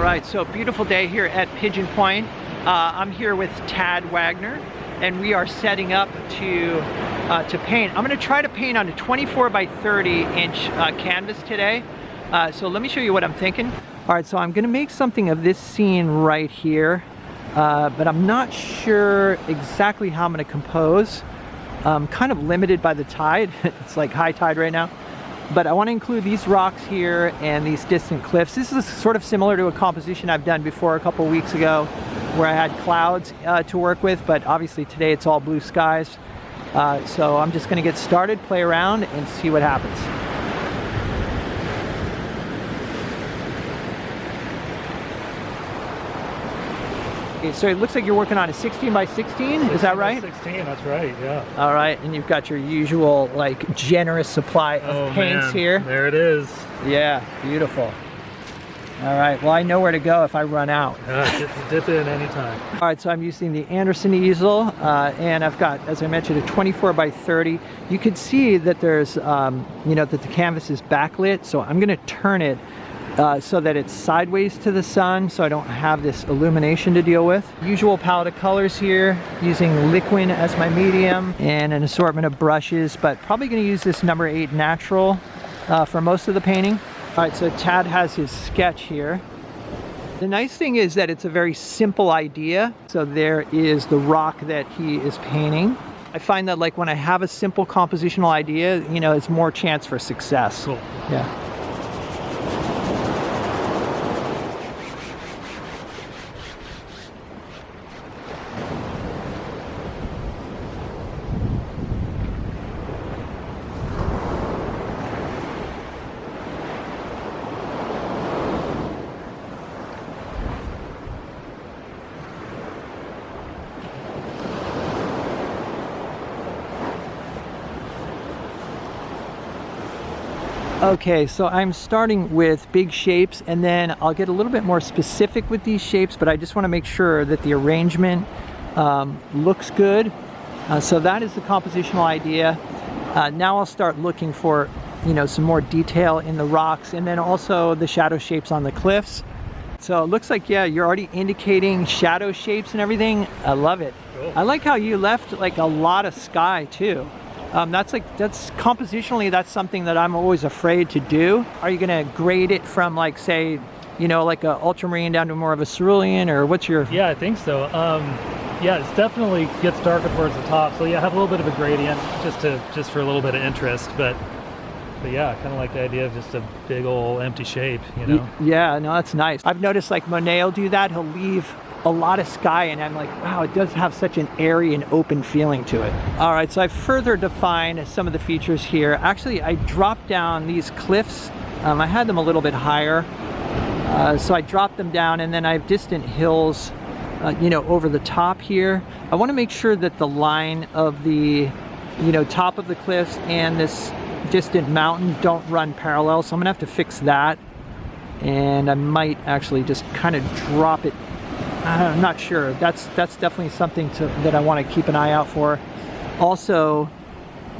right, so beautiful day here at Pigeon Point. I'm here with Tad Wagner, and we are setting up to paint. I'm going to try to paint on a 24 by 30 inch canvas today. So let me show you what I'm thinking. All right, so I'm going to make something of this scene right here, but I'm not sure exactly how I'm going to compose. I'm kind of limited by the tide. It's like high tide right now. But I want to include these rocks here and these distant cliffs. This is sort of similar to a composition I've done before a couple weeks ago where I had clouds to work with, but obviously today it's all blue skies. So I'm just going to get started, play around, and see what happens. Okay, so it looks like you're working on a 16 by 16, is that right? 16, that's right, yeah. All right, and you've got your usual, like, generous supply of paints here. There it is. Yeah, beautiful. All right, well, I know where to go if I run out. Dip in anytime. All right, so I'm using the Anderson easel, and I've got, as I mentioned, a 24 by 30. You can see that there's, you know, that the canvas is backlit, so I'm gonna turn it so that it's sideways to the sun, so I don't have this illumination to deal with. Usual palette of colors here, using liquid as my medium and an assortment of brushes, but probably going to use this number 8 natural for most of the painting. All right, so Tad has his sketch here. The nice thing is that it's a very simple idea. So there is the rock that he is painting. I find that, like, when I have a simple compositional idea, you know, it's more chance for success. Cool. Yeah. Okay, so I'm starting with big shapes, and then I'll get a little bit more specific with these shapes, but I just want to make sure that the arrangement looks good. So that is the compositional idea. Now I'll start looking for, you know, some more detail in the rocks, and then also the shadow shapes on the cliffs. So it looks like, yeah, you're already indicating shadow shapes and everything. I love it. Cool. I like how you left like a lot of sky too. That's compositionally, that's something that I'm always afraid to do. Are you gonna grade it from, like, say, you know, like a ultramarine down to more of a cerulean, or what's your? Yeah, I think so. Yeah, it's definitely gets darker towards the top. So yeah, have a little bit of a gradient just for a little bit of interest, but yeah, kind of like the idea of just a big old empty shape, you know? Yeah, no, that's nice. I've noticed, like, Monet will do that. He'll leave a lot of sky, and I'm like, wow, it does have such an airy and open feeling to it. All right, so I've further defined some of the features here. Actually, I dropped down these cliffs. I had them a little bit higher, so I dropped them down, and then I have distant hills, you know, over the top here. I want to make sure that the line of the, you know, top of the cliffs and this distant mountain don't run parallel, so I'm gonna have to fix that, and I might actually just kind of drop it. I'm not sure. That's definitely something that I want to keep an eye out for. Also,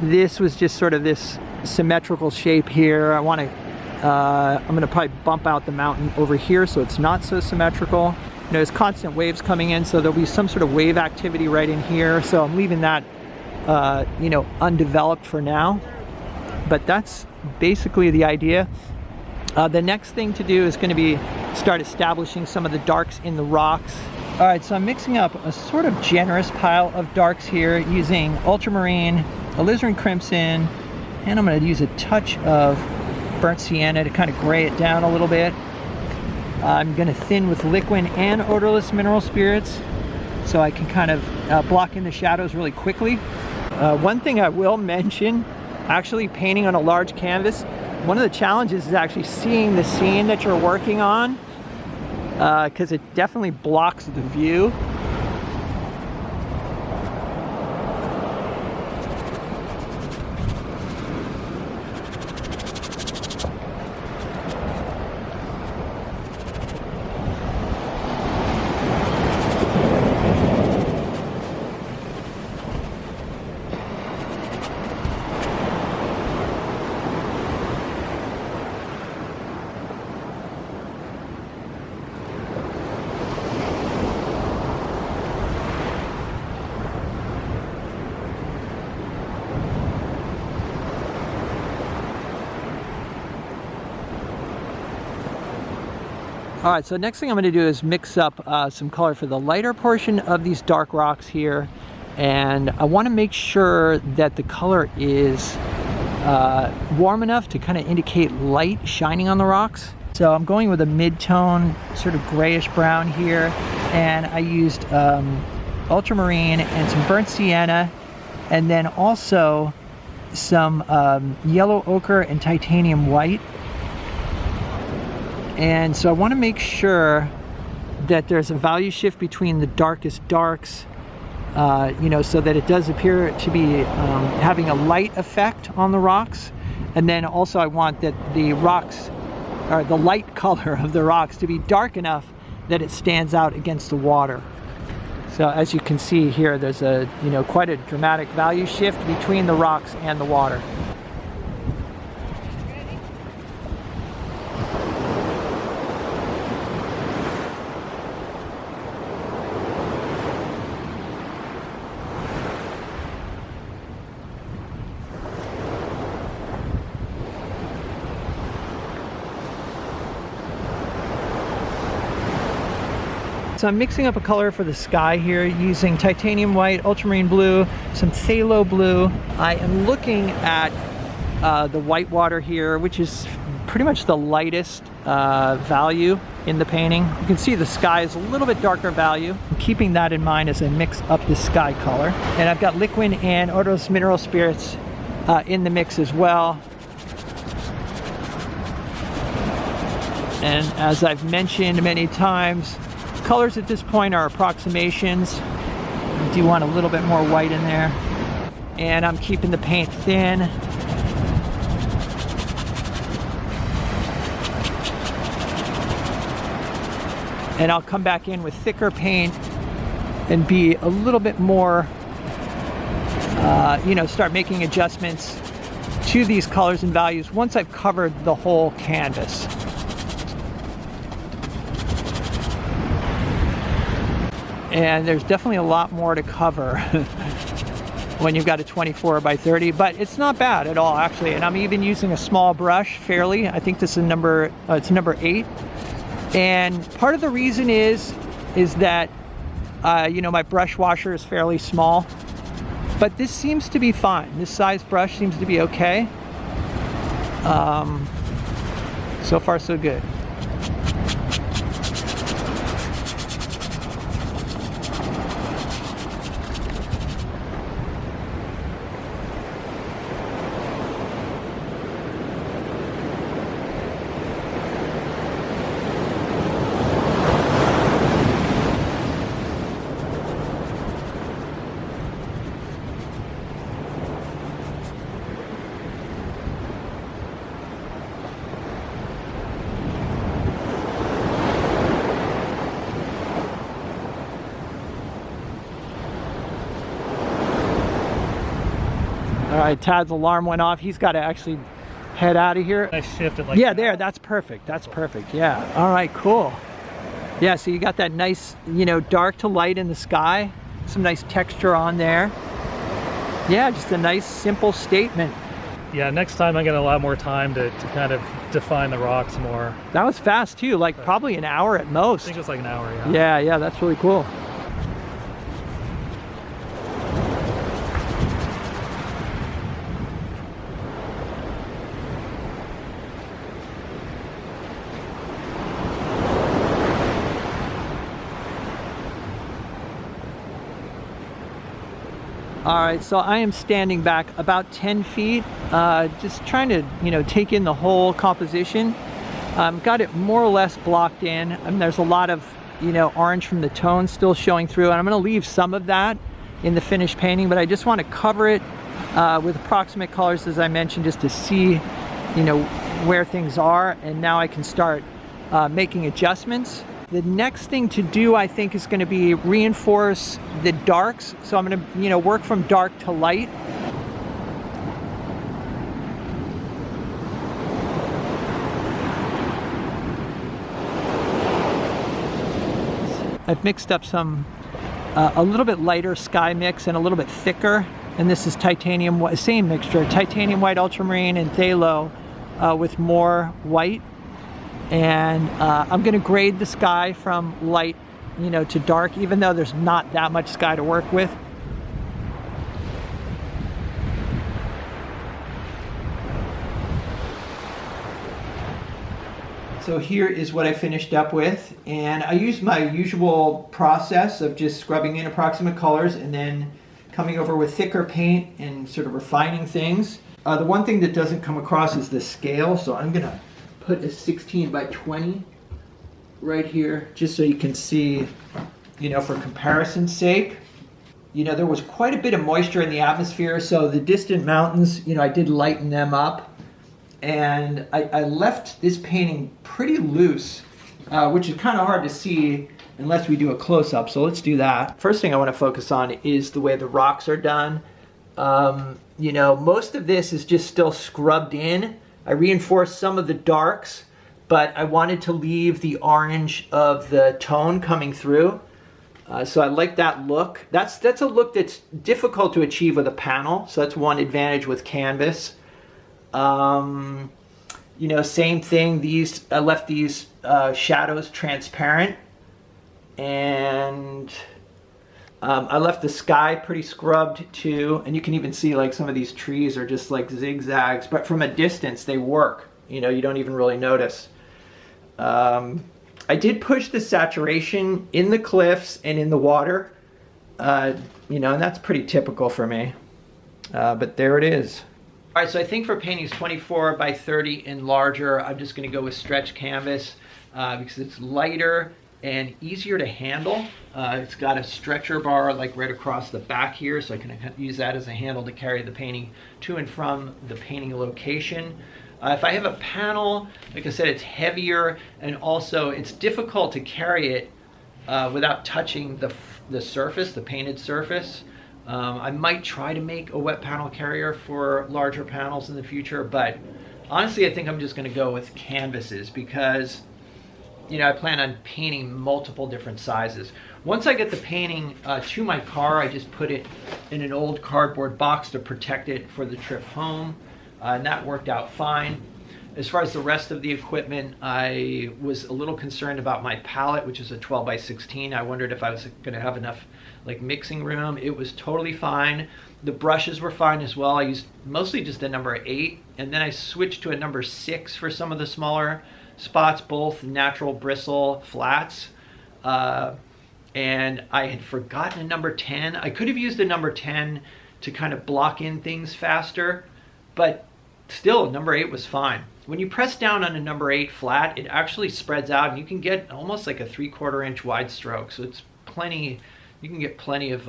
this was just sort of this symmetrical shape here. I want to, I'm going to probably bump out the mountain over here so it's not so symmetrical. You know, there's constant waves coming in, so there'll be some sort of wave activity right in here. So I'm leaving that, you know, undeveloped for now. But that's basically the idea. The next thing to do is going to be start establishing some of the darks in the rocks. All right, so I'm mixing up a sort of generous pile of darks here using ultramarine, alizarin crimson, and I'm going to use a touch of burnt sienna to kind of gray it down a little bit. I'm going to thin with liquid and odorless mineral spirits so I can kind of block in the shadows really quickly. One thing I will mention, actually painting on a large canvas, one of the challenges is actually seeing the scene that you're working on, because it definitely blocks the view. All right, so next thing I'm gonna do is mix up some color for the lighter portion of these dark rocks here. And I wanna make sure that the color is warm enough to kind of indicate light shining on the rocks. So I'm going with a mid-tone, sort of grayish brown here. And I used ultramarine and some burnt sienna, and then also some yellow ochre and titanium white. And so I want to make sure that there's a value shift between the darkest darks, you know, so that it does appear to be having a light effect on the rocks. And then also I want that the rocks, or the light color of the rocks, to be dark enough that it stands out against the water. So as you can see here, there's a, you know, quite a dramatic value shift between the rocks and the water. So I'm mixing up a color for the sky here using titanium white, ultramarine blue, some phthalo blue. I am looking at the white water here, which is pretty much the lightest value in the painting. You can see the sky is a little bit darker value. I'm keeping that in mind as I mix up the sky color. And I've got liquid and odorless mineral spirits in the mix as well. And as I've mentioned many times, colors at this point are approximations. I do want a little bit more white in there. And I'm keeping the paint thin. And I'll come back in with thicker paint and be a little bit more, you know, start making adjustments to these colors and values once I've covered the whole canvas. And there's definitely a lot more to cover when you've got a 24 by 30, but it's not bad at all actually. And I'm even using a small brush, fairly. I think this is it's number 8. And part of the reason is that, you know, my brush washer is fairly small, but this seems to be fine. This size brush seems to be okay. So far so good. All right, Tad's alarm went off. He's got to actually head out of here. I shifted like yeah, there, that's perfect. That's perfect. Yeah. All right, cool. Yeah, so you got that nice, you know, dark to light in the sky. Some nice texture on there. Yeah, just a nice simple statement. Yeah, next time I get a lot more time to kind of define the rocks more. That was fast too, like probably an hour at most. I think it was like an hour, yeah. Yeah, that's really cool. All right, so I am standing back about 10 feet, just trying to, you know, take in the whole composition. Got it more or less blocked in. I mean, there's a lot of, you know, orange from the tones still showing through, and I'm gonna leave some of that in the finished painting, but I just want to cover it with approximate colors, as I mentioned, just to see, you know, where things are, and now I can start making adjustments. The next thing to do, I think, is going to be reinforce the darks. So I'm going to, you know, work from dark to light. I've mixed up some, a little bit lighter sky mix and a little bit thicker. And this is titanium, same mixture, titanium white, ultramarine, and phthalo with more white. And I'm gonna grade the sky from light, you know, to dark, even though there's not that much sky to work with. So here is what I finished up with, and I used my usual process of just scrubbing in approximate colors and then coming over with thicker paint and sort of refining things. The one thing that doesn't come across is the scale, so I'm gonna put a 16 by 20 right here, just so you can see, you know, for comparison's sake. You know, there was quite a bit of moisture in the atmosphere, so the distant mountains, you know, I did lighten them up. And I left this painting pretty loose, which is kind of hard to see unless we do a close-up, so let's do that. First thing I want to focus on is the way the rocks are done. You know, most of this is just still scrubbed in. I reinforced some of the darks, but I wanted to leave the orange of the tone coming through. So I like that look. That's a look that's difficult to achieve with a panel, so that's one advantage with canvas. You know, same thing, I left these shadows transparent, and I left the sky pretty scrubbed too, and you can even see like some of these trees are just like zigzags, but from a distance they work, you know, you don't even really notice. I did push the saturation in the cliffs and in the water, you know, and that's pretty typical for me, but there it is. All right, so I think for paintings 24 by 30 and larger, I'm just going to go with stretch canvas because it's lighter and easier to handle. It's got a stretcher bar like right across the back here, so I can use that as a handle to carry the painting to and from the painting location. If I have a panel, like I said, it's heavier, and also it's difficult to carry it without touching the surface, the painted surface. I might try to make a wet panel carrier for larger panels in the future, but honestly I think I'm just going to go with canvases because, you know, I plan on painting multiple different sizes. Once I get the painting to my car, I just put it in an old cardboard box to protect it for the trip home, and that worked out fine. As far as the rest of the equipment, I was a little concerned about my palette, which is a 12 by 16. I wondered if I was going to have enough like mixing room. It was totally fine. The brushes were fine as well. I used mostly just a number 8, and then I switched to a number 6 for some of the smaller spots, both natural bristle flats. And I had forgotten a number 10. I could have used a number 10 to kind of block in things faster, but still number 8 was fine. When you press down on a number 8 flat, it actually spreads out and you can get almost like a 3/4 inch wide stroke. So it's plenty, you can get plenty of,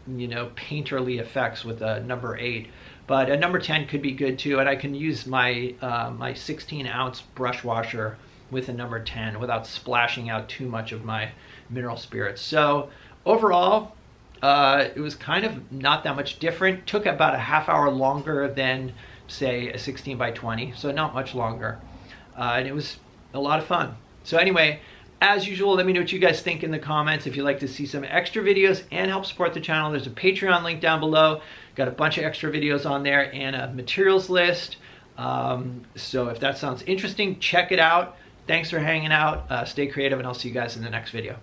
you know, painterly effects with a number 8. But a number 10 could be good too. And I can use my, my 16-ounce brush washer with a number 10 without splashing out too much of my mineral spirits. So overall, it was kind of not that much different. Took about a half hour longer than, say, a 16 by 20, so not much longer. And it was a lot of fun. So anyway, as usual, let me know what you guys think in the comments. If you'd like to see some extra videos and help support the channel, there's a Patreon link down below. Got a bunch of extra videos on there and a materials list. So if that sounds interesting, check it out. Thanks for hanging out. Stay creative, and I'll see you guys in the next video.